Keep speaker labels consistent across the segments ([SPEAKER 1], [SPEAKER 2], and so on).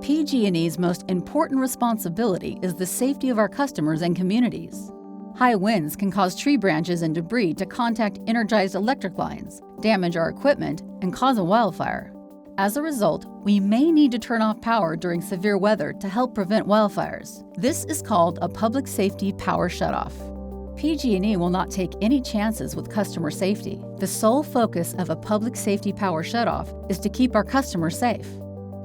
[SPEAKER 1] PG&E's most important responsibility is the safety of our customers and communities. High winds can cause tree branches and debris to contact energized electric lines, damage our equipment, and cause a wildfire. As a result, we may need to turn off power during severe weather to help prevent wildfires. This is called a public safety power shutoff. PG&E will not take any chances with customer safety. The sole focus of a public safety power shutoff is to keep our customers safe.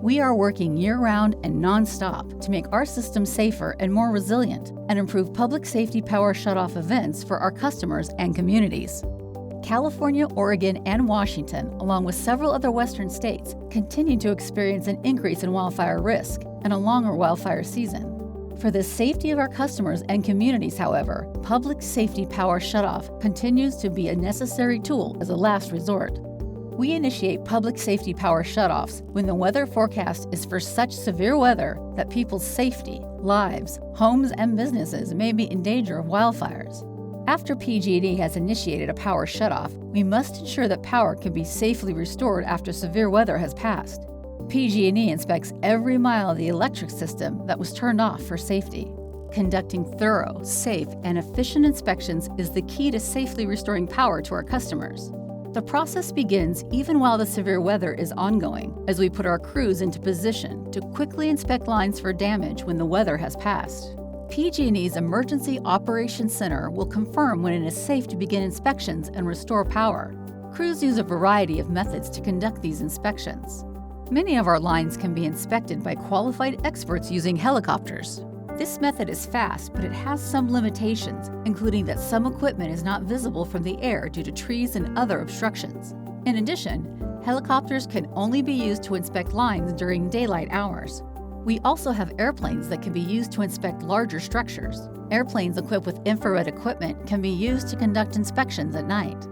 [SPEAKER 1] We are working year-round and non-stop to make our system safer and more resilient and improve public safety power shutoff events for our customers and communities. California, Oregon, and Washington, along with several other Western states, continue to experience an increase in wildfire risk and a longer wildfire season. For the safety of our customers and communities, however, public safety power shutoff continues to be a necessary tool as a last resort. We initiate public safety power shutoffs when the weather forecast is for such severe weather that people's safety, lives, homes, and businesses may be in danger of wildfires. After PG&E has initiated a power shutoff, we must ensure that power can be safely restored after severe weather has passed. PG&E inspects every mile of the electric system that was turned off for safety. Conducting thorough, safe, and efficient inspections is the key to safely restoring power to our customers. The process begins even while the severe weather is ongoing, as we put our crews into position to quickly inspect lines for damage when the weather has passed. PG&E's Emergency Operations Center will confirm when it is safe to begin inspections and restore power. Crews use a variety of methods to conduct these inspections. Many of our lines can be inspected by qualified experts using helicopters. This method is fast, but it has some limitations, including that some equipment is not visible from the air due to trees and other obstructions. In addition, helicopters can only be used to inspect lines during daylight hours. We also have airplanes that can be used to inspect larger structures. Airplanes equipped with infrared equipment can be used to conduct inspections at night.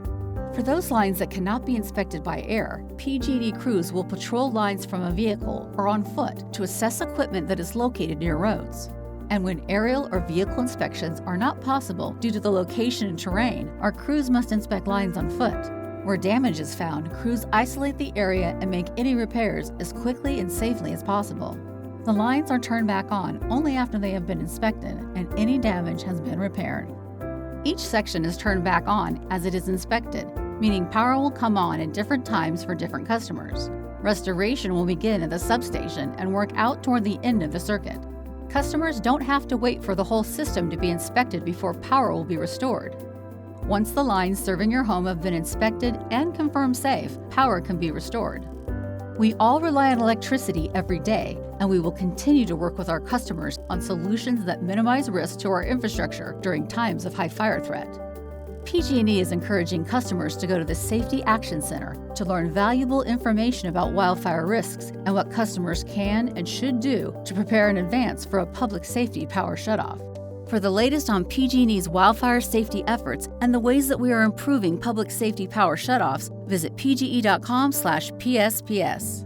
[SPEAKER 1] For those lines that cannot be inspected by air, PG&E crews will patrol lines from a vehicle or on foot to assess equipment that is located near roads. And when aerial or vehicle inspections are not possible due to the location and terrain, our crews must inspect lines on foot. Where damage is found, crews isolate the area and make any repairs as quickly and safely as possible. The lines are turned back on only after they have been inspected and any damage has been repaired. Each section is turned back on as it is inspected, meaning power will come on at different times for different customers. Restoration will begin at the substation and work out toward the end of the circuit. Customers don't have to wait for the whole system to be inspected before power will be restored. Once the lines serving your home have been inspected and confirmed safe, power can be restored. We all rely on electricity every day, and we will continue to work with our customers on solutions that minimize risk to our infrastructure during times of high fire threat. PG&E is encouraging customers to go to the Safety Action Center to learn valuable information about wildfire risks and what customers can and should do to prepare in advance for a public safety power shutoff. For the latest on PG&E's wildfire safety efforts and the ways that we are improving public safety power shutoffs, visit pge.com/PSPS.